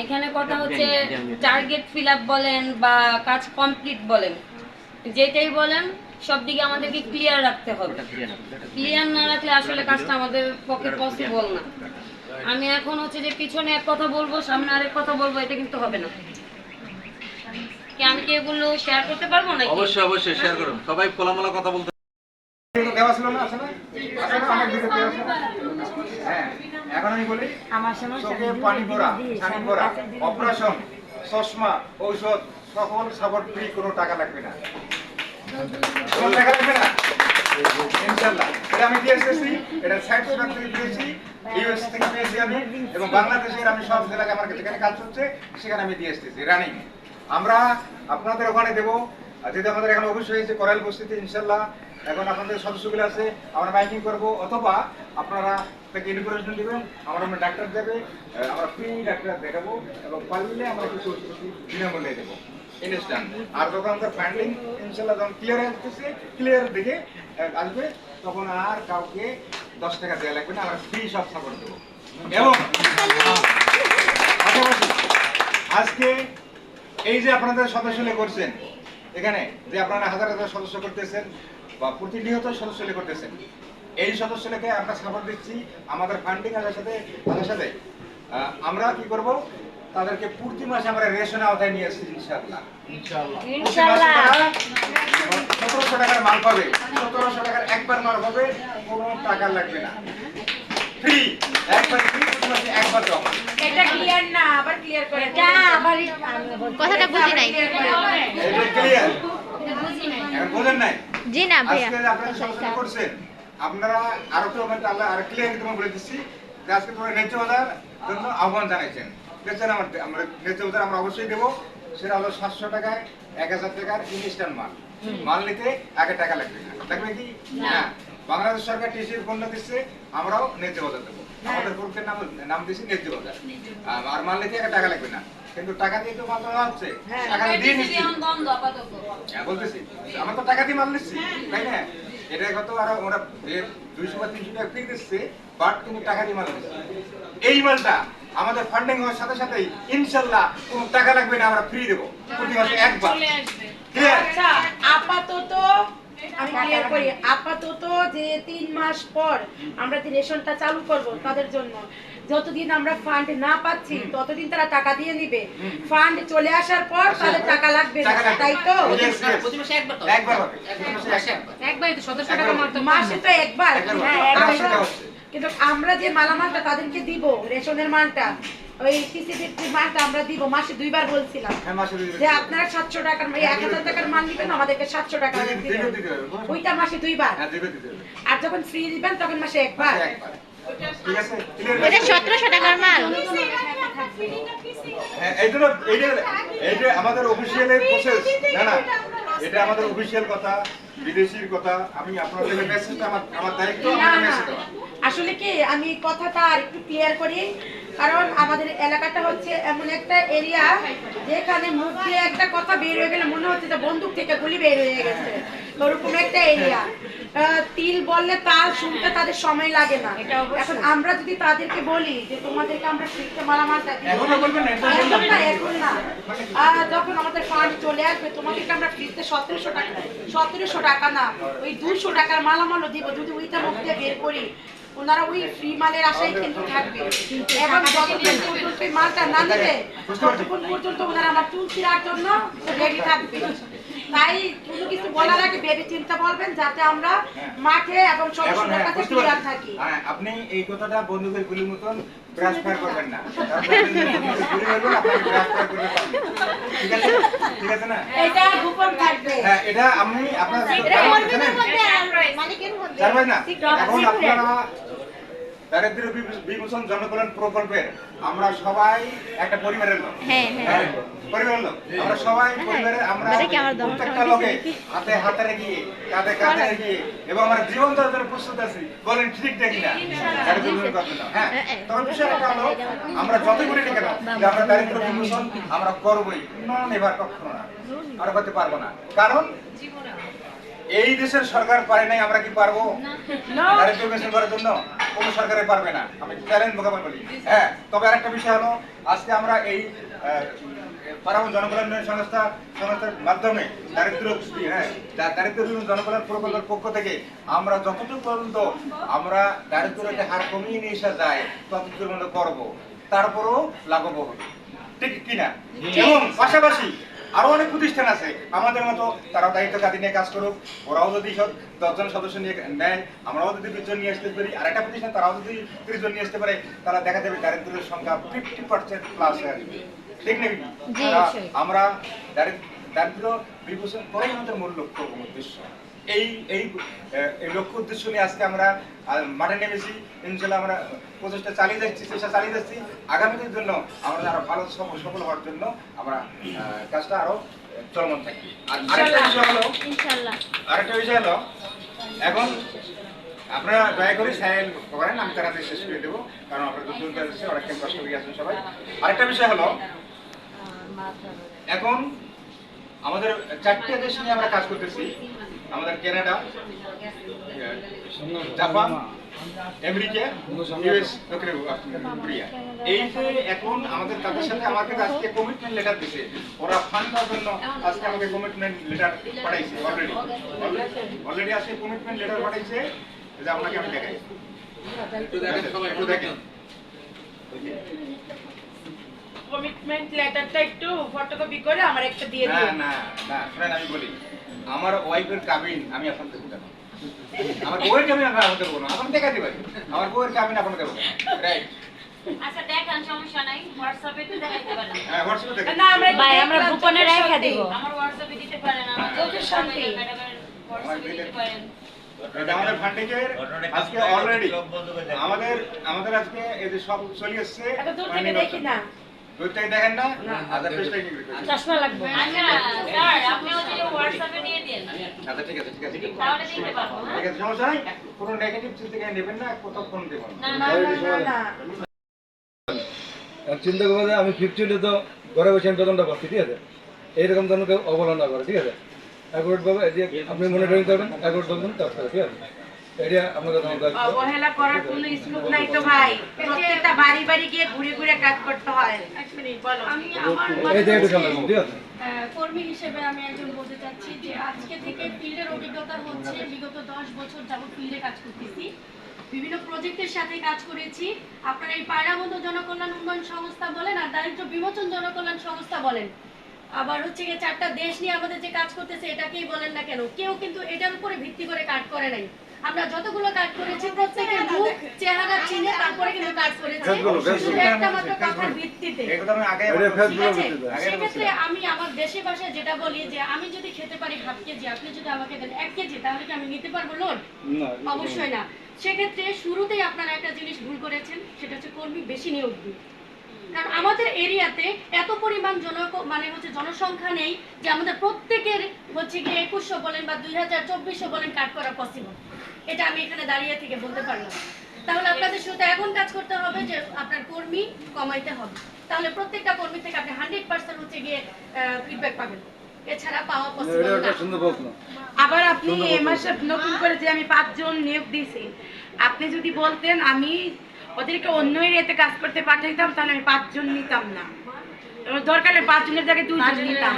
এখানে কথা হচ্ছে টার্গেট ফিল আপ বলেন বা কাজ কমপ্লিট বলেন, যেটাই বলেন সব দিকে আমাদেরকে ক্লিয়ার রাখতে হবে। ক্লিয়ার না রাখলে আসলে কাজটা আমাদের পক্ষে পসিবল না। আমি এখন হচ্ছে যে পিছনে এক কথা বলবো, সামনে আরেক কথা বলবো, এটা কিন্তু হবে না। কি আমি কি এগুলো শেয়ার করতে পারবো নাকি? অবশ্যই অবশ্যই শেয়ার করুন, সবাই খোলামেলা কথা বলতে। দেওয়া ছিল না আসলে আমার দিকে দেওয়া ছিল। হ্যাঁ এখন আমি বলি আমার সমস্যা চোখে পানি ভরা, ছানি ভরা, অপারেশন, চশমা, ঔষধ সকল সাপোর্ট ফ্রি, কোনো টাকা লাগবে না। কোনো টাকা লাগবে না ইনশাআল্লাহ। এটা আমি দিয়ে এসেছি, এটা সাইড থেকে দিয়েছি, ইউএস থেকে পেয়েছি আমি, এবং বাংলাদেশের আমি সব জেলায় আমার যেখানে কাজ হচ্ছে সেখানে আমি দিয়ে এসেছি রানিং। আমরা আপনাদের ওখানে দেবো, যদি আমাদের এখানে অবশ্যই হয়েছে করাইল বস্তিতে ইনশাআল্লাহ। এখন আপনাদের সদস্যগুলো আছে, আমরা মাইকিং করবো, অথবা আপনারা থেকে ইনফরমেশন দিবেন, আমরা ডাক্তার দেবে, আমরা ফ্রি ডাক্তার দেখাবো এবং পারলে আমরা কিছু বিনামূল্যে দেবো ইনস্ট্যান্ট। আর যখন আমাদের ফান্ডিং ইনশাআল্লাহ যখন ক্লিয়ার আসতেছে, ক্লিয়ার দেখে আসবে, তখন আর কাউকে 10 টাকা দেওয়া লাগবে না, আমরা ফ্রি সব সাপোর্ট দেবো। এবং আজকে এই যে আপনাদের সদস্যলে করছেন, এখানে যে আপনারা হাজার হাজার সদস্য করতেছেন বা প্রতিনিয়ত সদস্যলে করতেছেন, এই সদস্যকে আমরা সাপোর্ট দিচ্ছি। আমাদের ফান্ডিং এর সাথে আমরা কি করব, তাদেরকে প্রতি মাসে আমরা রেশন আওতায় নিয়ে আসছি ইনশাআল্লাহ। 1700 টাকার মাল পাবে, 1700 টাকার একবার মাল পাবে, কোনো টাকা লাগবে না, ফ্রি, একবার ফ্রি, প্রতি মাসে একবার জমা। এটা ক্লিয়ার না, আবার ক্লিয়ার করে এটা আবার কথাটা বুঝি নাই। এটা ক্লিয়ার এখন বোঝেন নাই? জি না ভাইয়া। আজকে আপনারা সচেতন করছেন, আপনারা আরো তো আমরা আর ক্লিয়ার তোমাকে বলে দিচ্ছি যে আজকে তোমরা ন্যায্য বাজার জন্য আহ্বান জানাইছেন। দেখছেন আমরা ন্যায্য বাজার আমরা অবশ্যই দেবো। সেটা হলো 700 টাকায় 1000 টাকার ইনস্ট্যান্ট মাল নিতে আগে টাকা লাগবে না, লাগবে কি না? বাংলাদেশ সরকার টিসির পণ্য দিচ্ছে, আমরাও ন্যায্য বাজার দেবো। আমাদের গ্রুপের নাম দিচ্ছি ন্যায্য বাজার। আর মাল নিতে আগে টাকা লাগবে না, কিন্তু টাকা দিয়ে তো মাল দেওয়া হচ্ছে, টাকা দিয়ে নিচ্ছি। বন্ধ আপাতত। হ্যাঁ বলতেছি, আমরা তো টাকা দিয়ে মাল নিচ্ছি, তাই না? এটা কত আর ওরা 200 বা 300 টাকা ফ্রি দিচ্ছে, বাট কিন্তু টাকা দিয়ে মাল নিচ্ছি। এই মালটা আমাদের ফান্ডিং হওয়ার সাথে সাথেই ইনশাআল্লাহ কোনো টাকা লাগবে না, আমরা ফ্রি দেবো প্রতি মাসে একবার। আচ্ছা আপাতত আমি ক্লিয়ার করি, আপাতত যে 3 মাস পর আমরা যে রেশনটা চালু করব তাদের জন্য, যতদিন আমরা ফান্ড না পাচ্ছি ততদিন তারা টাকা দিয়ে নিবে। ফান্ড চলে আসার পর তাদের টাকা লাগবে না, তাই তো? প্রতি মাসে একবার তো একবার হবে। একবারই তো 1700 টাকা মাত্র মাসে তো একবার। হ্যাঁ, একবার। কিন্তু আমরা যে মালামালটা তাদেরকে দিব, রেশনের মালটা, ওই সিসিটিভির যে মালটা আমরা দিব মাসে 2 বার বলছিলাম যে আপনারা 700 টাকার 1000 টাকার মাল নিবেন, আমাদেরকে 700 টাকা দিবেন, ওইটা মাসে 2 বার। আর যখন ফ্রি দিবেন তখন মাসে একবার। ঠিক আছে? এটা 1700 টাকার মাল। হ্যাঁ, এইটা আমাদের অফিসিয়ালের প্রসেস। না এটা আমাদের অফিসিয়াল কথা, বিদেশির কথা। আমি আপনাদের মেসেজটা আমার দায়িত্ব, আমার মেসেজ দেওয়া। আসলে কি আমি কথাটা আর একটু ক্লিয়ার করি, কারণ আমাদের এলাকাটা হচ্ছে এমন একটা এরিয়া যেখানে মুখ দিয়ে একটা কথা বের হয়ে গেলে মনে হচ্ছে যে বন্দুক থেকে গুলি বের হয়ে গেছে, ওরকম একটা এরিয়া। তিল বললে তাল শুনতে তাদের সময় লাগে না। এখন আমরা যদি তাদেরকে বলি যে তোমাদেরকে আমরা ফ্রিতে মালামালটা দিই, এখন না, যখন আমাদের ফান্ড চলে আসবে তোমাদেরকে আমরা ফ্রিতে 1700 টাকা না, ওই 200 টাকার মালামালও দিব। যদি ওইটা মুখ দিয়ে বের করি, ওনারা ওই ফ্রি মালের আশায় কিন্তু থাকবে, এবং যতক্ষণ পর্যন্ত ওই মালটা না নেবে ততক্ষণ পর্যন্ত ওনারা আমার চুল ছিঁড়ার জন্য রেডি থাকবে। তাই কোনো কিছু বলার আগে ভেবে চিন্তা বলবেন, যাতে আমরা মাঠে এবং সদস্যদের কাছে ক্লিয়ার থাকি। আপনি এই কথাটা বন্দুকের গুলির মতন ট্রান্সফার করবেন না। গুলি মারবেন, আপনি ট্রান্সফার করবেন। ঠিক আছে? ঠিক আছে না? এটা গোপন থাকবে। হ্যাঁ, এটা আমি আপনার মালিকের মধ্যে জানবেন না। এখন আপনারা দারিদ্র বিমোচন জনকল্যাণ প্রকল্পের আমরা সবাই একটা পরিবারের লোক। হ্যাঁ, পরিবারের লোক। আমরা সবাই পরিবারের, আমরা প্রত্যেকটা লোকে হাতে হাতে রেখে, কাঁধে কাঁধে রেখে, এবং আমরা জীবন দেওয়ার জন্য প্রস্তুত আছি। বলেন ঠিক দেখি না? হ্যাঁ, তখন বিষয়টা হলো আমরা যতই বলি না কেন যে আমরা দারিদ্র বিমোচন আমরা করবোই, এবার কখনো না, আমরা করতে পারবো না। কারণ এই দেশের সরকার পারে নাই, আমরা কি পারবো? দারিদ্র বিমোচন করার জন্য কোন সরকারে পারবে না, আমি চ্যালেঞ্জ মোকাবেলা বলি। হ্যাঁ, তবে আরেকটা বিষয় হলো, আজকে আমরা এই পারাবন জনকল্যাণ সংস্থার মাধ্যমে দারিদ্র বিমোচন জনকল্যাণ প্রকল্পের পক্ষ থেকে আমরা যতটুকু পর্যন্ত আমরা দারিদ্রের হার কমিয়ে নিয়ে আসা যায় ততটুকু পর্যন্ত করবো, তারপরও লাঘব হবে। ঠিক কিনা? এবং পাশাপাশি আরো অনেক প্রতিষ্ঠান আছে আমাদের মতো, তারাও দায়িত্ব কাঁধে নিয়ে কাজ করুক। ওরাও যদি 10 জন সদস্য নিয়ে নেয়, আমরাও যদি 20 জন নিয়ে আসতে পারি, আর একটা প্রতিষ্ঠান তারাও যদি 30 জন নিয়ে আসতে পারে, তারা দেখা যাবে দারিদ্রের সংখ্যা 50% প্লাস হয়ে আসবে। ঠিক নাকি? আমরা দারিদ্র বিমোচন করাই আমাদের মূল লক্ষ্য এবং উদ্দেশ্য। এই লক্ষ্য উদ্দেশ্য নিয়ে আজকে আমরা মাঠে নেমেছি। ইনশাআল্লাহ আমরা প্রচেষ্টা চালিয়ে যাচ্ছি, চেষ্টা চালিয়ে যাচ্ছি। আগামীদের জন্য আমরা আরো ভালো সফল হওয়ার জন্য আমরা কাজটা আরো চলমান থাকি। আর আরেকটা বিষয় হলো, এখন আপনারা দয়া করে সাইল করেন, আমি তাড়াতাড়ি শেষ করে দেবো, কারণ আপনারা দূর কাজ আছে, অনেক কষ্ট করে আছেন সবাই। আরেকটা বিষয় হলো, এখন আমাদের 4টে দেশ নিয়ে আমরা কাজ করতেছি। আমাদের কানাডা, জাপান, আমেরিকা, ইউএস, দক্ষিণ কোরিয়া। এই যে এখন আমাদের তাদের সাথে আমাকে আজকে কমিটমেন্ট লেটার দিছে, ওরা ফান্ড দেওয়ার জন্য আজকে আমাকে কমিটমেন্ট লেটার পাঠাইছে। অলরেডি আজকে কমিটমেন্ট লেটার পাঠাইছে, যে আপনাকে আমি দেখাই, একটু দেখেন। কমিটমেন্ট লেটারটা একটু ফটোকপি করে আমার একটা দিয়ে দিন। না শুনেন, আমি বলি, আমার ওয়াইফের কাবিন আমি আপনাদের দেবো না, আমার বউয়ের কাবিন আমি আপনাদের দেবো না, আপনি দেখাতে পারি। আমার বউয়ের কাবিন আপনাদের দেবো না, রাইট? আচ্ছা দেখান, সমস্যা নাই, হোয়াটসঅ্যাপে তো দেখাইতে পারেন। হ্যাঁ, হোয়াটসঅ্যাপে দেখেন। না আমরা গোপনে রেখে দেব। আমার হোয়াটসঅ্যাপে দিতে পারেন, আমার চোখের শান্তি। ম্যাডামের হোয়াটসঅ্যাপে দিতে পারেন। আমাদের ফান্ডিংয়ের আজকে অলরেডি আমাদের আজকে এই যে সব চলে আসছে। এটা দূর থেকে দেখি না, দূর থেকে দেখেন না? আচ্ছা, পেজটা কি করে? চশমা লাগবে। আচ্ছা স্যার, আপনি ওই যে হোয়াটসঅ্যাপে দিয়ে দেন, আচ্ছা, ঠিক আছে। তাহলে দিতে পারবো। ঠিক আছে, সমস্যা নাই। কোনো নেগেটিভ চিন্তা নেবেন না, কোথাও ফোন দেবেন না। না চিন্তা করবো যে আমি 50 তো ঘরে বসে আমি বেতনটা পাচ্ছি, ঠিক আছে? এইরকম যেন কেউ অবহেলা করে, ঠিক আছে? অ্যাকুরেট ভাবে আপনি মনিটরিং করবেন, অ্যাকুরেট করবেন, কাজ করে, ঠিক আছে? এটা আপনাদের অবহেলা করার কোনো স্কোপ নাই তো ভাই, প্রত্যেকটা বাড়ি বাড়ি গিয়ে ঘুরে ঘুরে কাজ করতে হয়। এক মিনিট বলো। এই যে একটু ঠিক আছে? কর্মী হিসেবে আমি একজন বলতে চাচ্ছি যে আজকে থেকে ফিল্ডের অভিজ্ঞতা হচ্ছে বিগত 10 বছর যাবত ফিল্ডে কাজ করতেছি, বিভিন্ন প্রজেক্টের সাথে কাজ করেছি। আপনার এই পায়রাবন্ধু জনকল্যাণ উন্নয়ন সংস্থা বলেন আর দারিদ্র বিমোচন জনকল্যাণ সংস্থা বলেন, আবার হচ্ছে গিয়ে 4টা দেশ নিয়ে আমাদের যে কাজ করতেছে এটাকেই বলেন না কেন, কেউ কিন্তু এটার উপরে ভিত্তি করে কাজ করে নাই। আমরা যতগুলো কাজ করেছি প্রত্যেকের মুখ চেহারা চিনে তারপরে কিন্তু কাজ করেছি, শুধু একটা মাত্র কথার ভিত্তিতে। ঠিক আছে, সেক্ষেত্রে আমি আমার দেশে ভাষায় যেটা বলি যে আমি যদি খেতে পারি হাফ কেজি, আপনি যদি আমাকে দেন 1 কেজি, তাহলে কি আমি নিতে পারবো লোড? অবশ্যই না। সেক্ষেত্রে শুরুতেই আপনারা একটা জিনিস ভুল করেছেন, সেটা হচ্ছে কর্মী বেশি নিয়োগ দিন। কারণ আমাদের এরিয়াতে এত পরিমাণ জনসংখ্যা নেই যে আমাদের প্রত্যেকের হচ্ছে গিয়ে 2100 বলেন বা 2024 বলেন কাজ করা পসিবল। এটা আমি এখানে দাঁড়িয়ে থেকে বলতে পারলাম। তাহলে আপনাদের শুধু এখন কাজ করতে হবে যে আপনার কর্মী কমাইতে হবে, তাহলে প্রত্যেকটা কর্মী থেকে আপনি 100% হচ্ছে গিয়ে ফিডব্যাক পাবেন, এছাড়া পাওয়া পসিবল না। আবার আপনি এই মাসে নতুন করে যে আমি 5 জন নিয়োগ দিয়েছি, আপনি যদি বলতেন আমি ওদেরকে অন্য এরিয়াতে কাজ করতে পাঠাইতাম তাহলে আমি 5 জন নিতাম না, দরকার 5 জনের জায়গায় 2 জন নিতাম,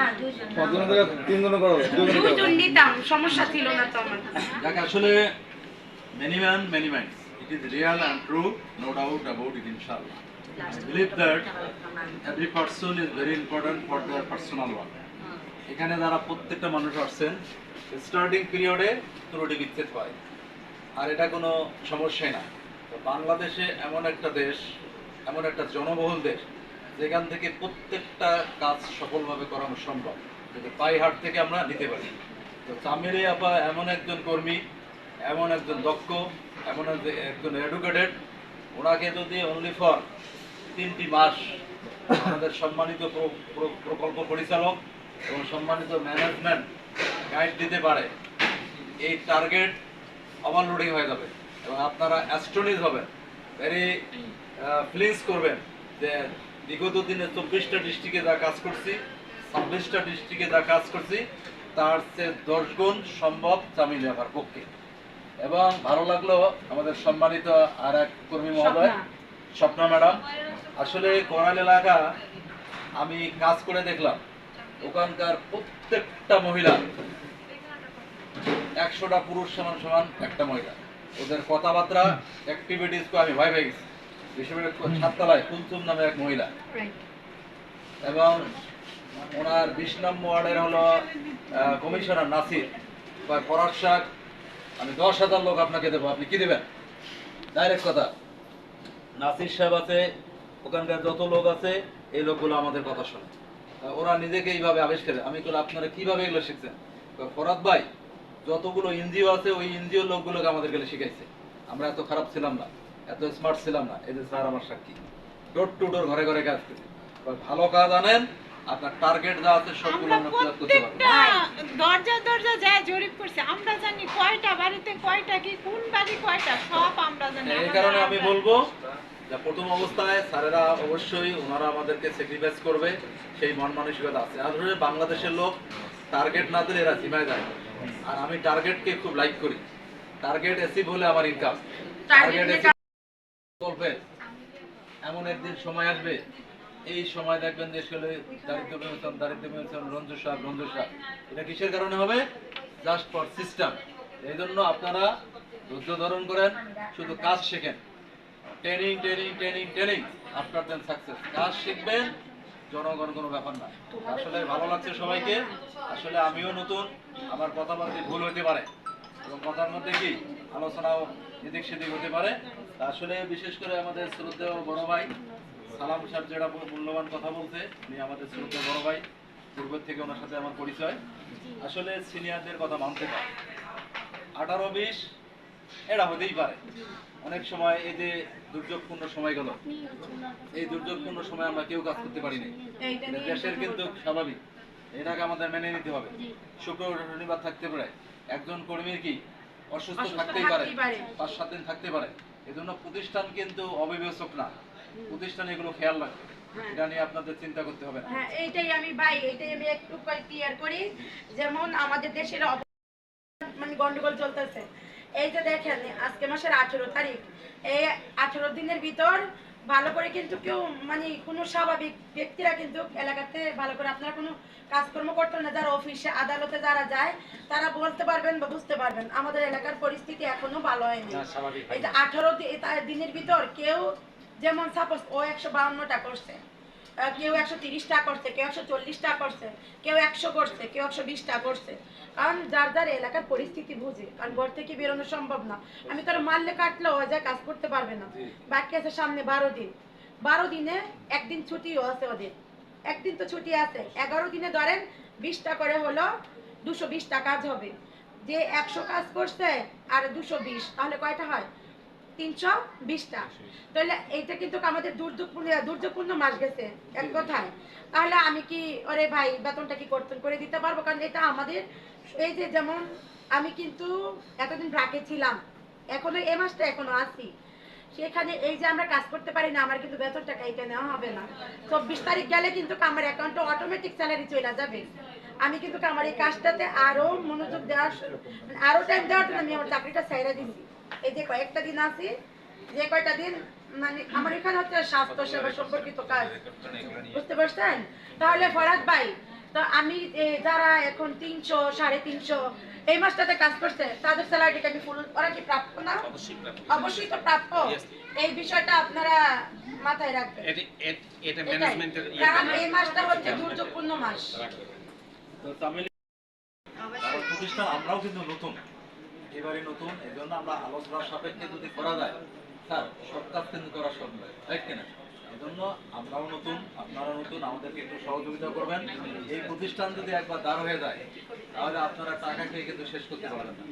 2 জন নিতাম, সমস্যা ছিল না তো আমার। আসলে many men, many minds. It is real and true, no doubt about it, inshallah. I believe that every person is very important for their personal work. এখানে যারা প্রত্যেকটা মানুষ আসছেন স্টার্টিং পিরিয়ডে ত্রুটি বিচ্ছেদ হয়, আর এটা কোনো সমস্যাই না। তো বাংলাদেশে এমন একটা দেশ, এমন একটা জনবহুল দেশ, যেখান থেকে প্রত্যেকটা কাজ সফলভাবে করানো সম্ভব, যদি পাইহাট থেকে আমরা নিতে পারি। তো চামেলি আপা এমন একজন কর্মী, এমন একজন দক্ষ, এমন একজন এডুকেটেড, ওনাকে যদি অনলি ফর 3টি মাস আমাদের সম্মানিত প্রকল্প পরিচালক এবং সম্মানিত ম্যানেজমেন্ট গাইড দিতে পারে, এই টার্গেট ওভারলোডিং হয়ে যাবে এবং আপনারা অ্যাস্ট্রোনিজ হবেন, ভেরি ফিলিংস করবেন যে বিগত দিনে 24টা ডিস্ট্রিক্টে যা কাজ করছি, 26টা ডিস্ট্রিক্টে যা কাজ করছি, তার চেয়ে 10 গুণ সম্ভব চামেলি আপার পক্ষে। এবং ভালো লাগলো আমাদের সম্মানিত আর এক কর্মী মহোদয় স্বপ্না ম্যাডাম। আসলে করাল এলাকা আমি কাজ করে দেখলাম, ওখানকার প্রত্যেকটা মহিলা 100টা পুরুষ সমান সমান একটা মহিলা, ওদের কথাবার্তা অ্যাক্টিভিটিস আমি ভয় পেয়ে গেছি। বিশেষ করে 7তলায় কুলসুম নামে এক মহিলা, এবং ওনার 20 নম্বর ওয়ার্ডের হলো কমিশনার নাসির, পরাশ শাক, আমি 10,000 লোক আপনাকে দেবো, আপনি কি দেবেন? ডাইরেক্ট কথা। নাসির সাহেব আছে, ওখানকার যত লোক আছে এই লোকগুলো আমাদের কথা শোনে, ওরা নিজেকে এইভাবে আবিষ্কার। আমি বলি আপনারা কিভাবে এগুলো শিখছেন? ফরাদ ভাই যতগুলো এনজিও আছে ওই এনজিও লোকগুলোকে আমাদেরকে শিখাইছে, আমরা এত খারাপ ছিলাম না, এত স্মার্ট ছিলাম না। এই যে স্যার আমার সাক্ষী, ডোর টু ডোর ঘরে ঘরে কাজ করি, ভালো কাজ আনেন, আপনার টার্গেট যা আছে সবগুলো আমরা পূরণ করতে পারবো। দরজা দরজা যায় জরিপ করছে, আমরা জানি কয়টা বাড়িতে কয়টা কি, কোন বাড়ি কয়টা, সব আমরা জানি। এই কারণে আমি বলবো যে প্রথম অবস্থায় স্যারেরা অবশ্যই ওনারা আমাদেরকে স্যাক্রিফাইস করবে, সেই মন মানসিকতা আছে। আসলে বাংলাদেশের লোক টার্গেট না দিলে এরা জিমায় যায়, আর আমি টার্গেটকে খুব লাইক করি। টার্গেট অ্যাচিভ হলে আমার ইনকাম, টার্গেট বলবে এমন একদিন সময় আসবে, এই সময় দেখবেন দেশ গেলে দারিদ্র বিমোচন রঞ্জু সাহেব, এটা কিসের কারণে হবে? Just for system. এই জন্য আপনারা ধৈর্য ধারণ করেন, শুধু কাজ শেখেন, training training training training, after then success. কাজ শিখবেন, জনগণ কোনো ব্যাপার না। আসলে ভালো লাগছে সবাইকে। আসলে আমিও নতুন, আমার কথাবার্তা ভুল হতে পারে এবং কথার মধ্যে কি আলোচনাও এদিক সেদিক হতে পারে। আসলে বিশেষ করে আমাদের শ্রদ্ধেয় বড় ভাই সালাম সাহেব যেটা মূল্যবান কথা বলতে, উনি আমাদের শ্রদ্ধেয় বড় ভাই, পূর্বের থেকে ওনার সাথে আমার পরিচয়। আসলে সিনিয়রদের কথা মানতে পারে, 18-20 এটা হতেই পারে। অনেক সময় এই যে দুর্যোগপূর্ণ সময় গেল, এই দুর্যোগপূর্ণ সময় আমরা কেউ কাজ করতে পারিনি, দেশের কিন্তু স্বাভাবিক, এটাকে আমাদের মেনে নিতে হবে। শুক্র শনিবার থাকতে পারে, একজন কর্মীর কি অসুস্থ থাকতেই পারে, 5-7 দিন থাকতে পারে। এজন্য প্রতিষ্ঠান কিন্তু অবিবেচক না, প্রতিষ্ঠান এগুলো খেয়াল রাখবে, এটা নিয়ে আপনাদের চিন্তা করতে হবে না। হ্যাঁ, এইটাই আমি একটু ক্লিয়ার করি। যেমন আমাদের দেশের গন্ডগোল চলতেছে, এই যে দেখেন আজকে মাসের 18 তারিখ, এই 18 দিনের ভিতর ভালো করে কিন্তু কেউ মানে কোনো স্বাভাবিক ব্যক্তিরা কিন্তু এলাকাতে ভালো করে আপনারা কোনো কাজকর্ম করতেন না, যারা অফিসে আদালতে যারা যায় তারা বলতে পারবেন বা বুঝতে পারবেন আমাদের এলাকার পরিস্থিতি এখনো ভালো হয়নি। এই যে 18 দিনের ভিতর কেউ যেমন সাপোজ ও 152টা করছে, কেউ 130টা করছে, কেউ 140টা করছে, কেউ 100 করছে, কেউ 120টা করছে, কারণ যার যার এলাকার পরিস্থিতি বুঝে, কারণ ঘর থেকে বেরোনো সম্ভব না। আমি তার মারলে কাটলেও ও যায় কাজ করতে পারবে না। বাকি আছে সামনে 12 দিন, 12 দিনে একদিন ছুটিও আছে ওদের, একদিন তো ছুটি আছে। 11 দিনে ধরেন 20টা করে হলো 220টা কাজ হবে। যে 100 কাজ করছে আর 220, তাহলে কয়টা হয়? 320টা। তাহলে এইটা কিন্তু আমাদের দুর্যোগপূর্ণ মাস গেছে এক কথায়। তাহলে আমি কি ওরে ভাই বেতনটা কি কর্তন করে দিতে পারবো? কারণ এটা আমাদের এই যে যেমন আমি কিন্তু এতদিন ব্রাকে ছিলাম, এখনো এই মাসটা এখনো আছি, সেখানে এই যে আমরা কাজ করতে পারি না, আমার কিন্তু বেতন টাকা এটা নেওয়া হবে না। 24 তারিখ গেলে কিন্তু আমার অ্যাকাউন্টে অটোমেটিক স্যালারি চলে যাবে। আমি কিন্তু আমার এই কাজটাতে আরো মনোযোগ দেওয়ার আরো টাইম দেওয়ার জন্য আমি আমার চাকরিটা ছেড়ে দিচ্ছি। এই যে কয়েকটা দিন আছি, যে কয়টা দিন মানে আমার এখানে হচ্ছে স্বাস্থ্য সেবা সম্পর্কিত কাজ, বুঝতে পারছেন? তাহলে ফরাদ ভাই, তো আমি যারা এখন 300 350 এই মাসটাতে কাজ করছে তাদের স্যালারিটা আমি ফুল, ওরা কি প্রাপ্য না? অবশ্যই তো প্রাপ্য। এই বিষয়টা আপনারা মাথায় রাখবেন। এটা ম্যানেজমেন্টের কারণ এই মাসটা হচ্ছে দুর্যোগপূর্ণ মাস। তো তামিল প্রতিষ্ঠান আমরাও কিন্তু নতুন, এবারে নতুন, এই জন্য আমরা আলোচনার সাপেক্ষে যদি করা যায় স্যার সব কাজ কিন্তু করা সম্ভব, তাই কিনা? এই জন্য আমরাও নতুন, আপনারা নতুন, আমাদেরকে একটু সহযোগিতা করবেন। এই প্রতিষ্ঠান যদি একবার দাঁড় হয়ে যায় তাহলে আপনারা টাকা খেয়ে কিন্তু শেষ করতে পারবেন না।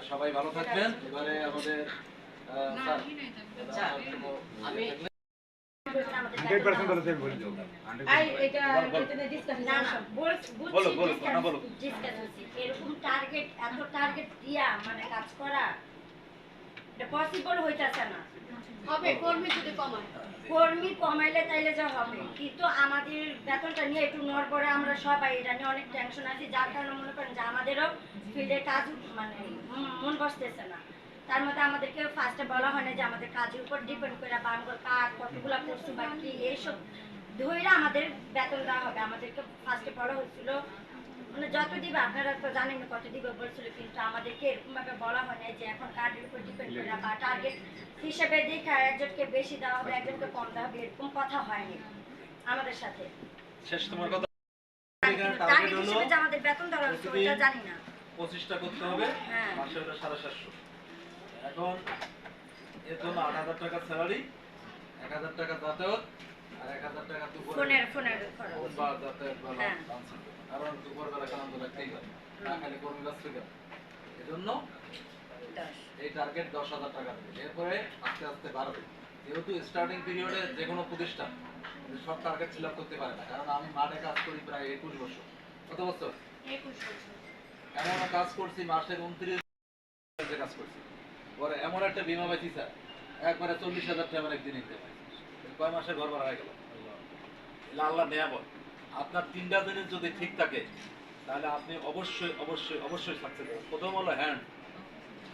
সবাই ভালো থাকবেন। এবারে আমাদের স্যার আমি এরকম টার্গেট, এত টার্গেট দিয়া মানে কাজ করা এটা পসিবল হইতাছে না। হবে কর্মী যদি কমায়, কর্মী কমাইলে তাইলে যা হবে, কিন্তু আমাদের বেতনটা নিয়ে একটু নড়বড়ে আমরা সবাই এটা নিয়ে অনেক টেনশন আছি, যার কারণে মনে করেন যে আমাদেরও ফিল্ডে কাজ মানে মন বসতেছে না। তার মধ্যে আমাদেরকে ফার্স্টে বলা হয় না যে আমাদের কাজের উপর ডিপেন্ড করে বা আমরা কাজ কতগুলো করছি বা কি এইসব ধরে আমাদের বেতন দেওয়া হবে। আমাদেরকে ফার্স্টে বলা হয়েছিল মানে যত দিবে, আপনারা তো জানেন না কত দিবে বলছিল, কিন্তু আমাদেরকে এরকমভাবে বলা হয় না যে এখন কাজের উপর ডিপেন্ড করে বা টার্গেট হিসেবে দেখে একজনকে বেশি দেওয়া হবে একজনকে কম দেওয়া হবে, এরকম কথা হয়নি আমাদের সাথে। শেষ তোমার কথা টার্গেট হিসেবে যে আমাদের বেতন দেওয়া হচ্ছে ওটা জানি না। 25টা করতে হবে, হ্যাঁ মাসে হলো 750। এখন এর জন্য 8,000 টাকা স্যালারি, 1,000 টাকা যাতায়াত আর 1,000 টাকা ফোনের খরচ বা যাতায়াত বা লাঞ্চ, কারণ দুপুরবেলা খাওয়া তো লাগতেই পারে না, খালি কর্মী কাজ থেকে। এজন্য এই টার্গেট 10,000 টাকা দেবে। এরপরে আস্তে আস্তে বাড়বে, যেহেতু স্টার্টিং পিরিয়ডে যে কোনো প্রতিষ্ঠান সব টার্গেট ফিল আপ করতে পারে না। কারণ আমি মাঠে কাজ করি প্রায় 21 বছর। কত বছর? 21 বছর। এমন কাজ করছি মাসের 29 কাজ করছি, পরে এমন একটা বিমা পাইছি স্যার একবারে 40,000 টাকা একদিন নিতে পারি। কয় মাসের ঘর ভাড়া হয়ে গেল। আল্লাহ নেয়া বল, আপনার 3টা জিনিস যদি ঠিক থাকে তাহলে আপনি অবশ্যই অবশ্যই অবশ্যই সাকসেস হবেন। প্রথম হলো হ্যান্ড,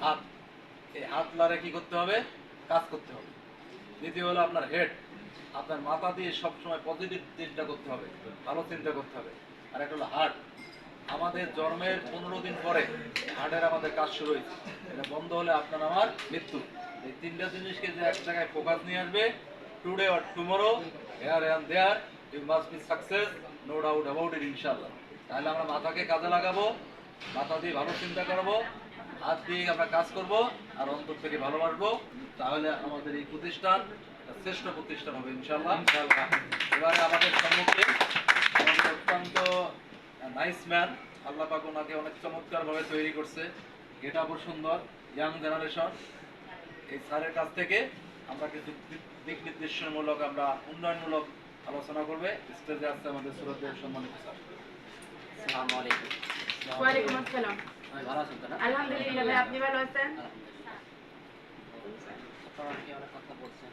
হাত। এই হাত লারে কি করতে হবে? কাজ করতে হবে। দ্বিতীয় হলো আপনার হেড, আপনার মাথা দিয়ে সবসময় পজিটিভ চিন্তা করতে হবে, ভালো চিন্তা করতে হবে। আর একটা হলো হার্ট, আমাদের জন্মের 15 দিন পরে হার্টের আমাদের কাজ শুরু হয়েছে, এটা বন্ধ হলে আপনার আমার মৃত্যু। এই 3টা জিনিসকে যে এক জায়গায় ফোকাস নিয়ে আসবে, today or tomorrow, here and there, you must be success, no doubt about it ইনশাআল্লাহ। তাহলে আমরা মাথাকে কাজে লাগাবো, মাথা দিয়ে ভালো চিন্তা করবো, হাত দিয়ে আমরা কাজ করব আর অন্তর থেকে ভালোবাসবো, তাহলে আমাদের এই প্রতিষ্ঠান একটা শ্রেষ্ঠ প্রতিষ্ঠান হবে ইনশাআল্লাহ। এবারে আমাদের সম্মুখে আমাদের অত্যন্ত নাইস ম্যান, আল্লাহ পাক ওনাকে অনেক চমৎকারভাবে তৈরি করছে, এটা খুব সুন্দর, ইয়াং জেনারেশন। এই স্যারের কাছ থেকে আমরা কিছু দিক নির্দেশমূলক আমরা উন্নয়নমূলক আলোচনা করবে। স্টেজে আসছে আমাদের সুরতের সম্মানিত স্যার। আসসালামু আলাইকুম। ওয়ালাইকুম আসসালাম। আমি ভালো আছেন তো না? আলহামদুলিল্লাহ ভাই, আপনি ভালো আছেন? আপনারা কি অনেক কথা বলছেন,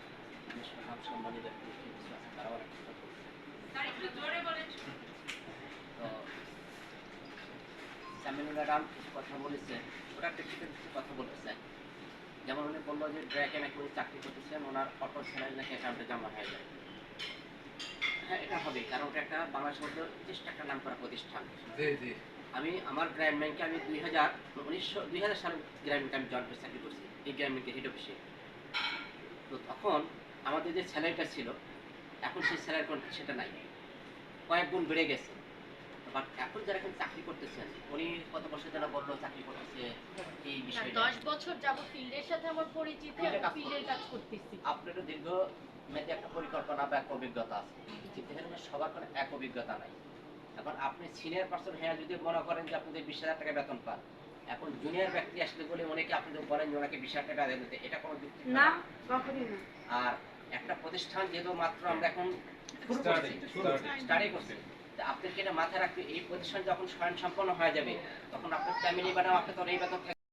আমি শুনলাম সম্মানিত ব্যক্তি কিছু আছে তারা অনেক কথা বলছেন। তো সামিনুল ম্যাডাম কিছু কথা বলেছেন, ওটা কিছু কথা বলতে চাই। যেমন উনি বললেন বললো যে ড্র্যাকে নাকি উনি চাকরি করতেছেন, ওনার অটো স্যালারি নাকি অ্যাকাউন্টে জমা হয়ে যায়। হ্যাঁ, এটা হবে, কারণ ওটা একটা বাংলাদেশের মধ্যে চেষ্টা একটা নাম করা প্রতিষ্ঠান। জি জি। আমি আমার গ্রামীণ ব্যাংকে আমি 2000 সালে গ্রামীণ ব্যাংকে আমি জয়েন করে চাকরি করছি, এই গ্রামীণ ব্যাংকের হেড অফিসে। তো তখন আমাদের যে স্যালারিটা ছিল, এখন সেই স্যালারি সেটা নাই, কয়েক গুণ বেড়ে গেছে। বাট এখন যারা এখন চাকরি করতেছেন, উনি কত বছর যারা বললো চাকরি করতেছে এই বিষয়ে 10 বছর যাবত ফিল্ডের সাথে আমার পরিচিত, ফিল্ডের কাজ করতেছি। আপনারও দীর্ঘ মেয়াদী একটা পরিকল্পনা বা একটা অভিজ্ঞতা আছে, কিন্তু এখানে সবার কোনো এক অভিজ্ঞতা নাই। এখন আপনি সিনিয়র পার্সন হ্যাঁ যদি মনে করেন যে আপনাদের 20,000 টাকা বেতন পান, এখন জুনিয়র ব্যক্তি আসলে বলে অনেকে আপনাদের বলেন যে ওনাকে 20,000 টাকা বেতন দিতে, এটা কোনো যুক্তি না, কখনই না। আর একটা প্রতিষ্ঠান যেহেতু মাত্র আমরা এখন স্টাডি করছি, আপনাকে এটা মাথায় রাখবে, এই প্রতিষ্ঠান যখন স্বয়ংসম্পন্ন হয়ে যাবে তখন আপনার ফ্যামিলি ম্যাডাম আপনি তো এই বেতন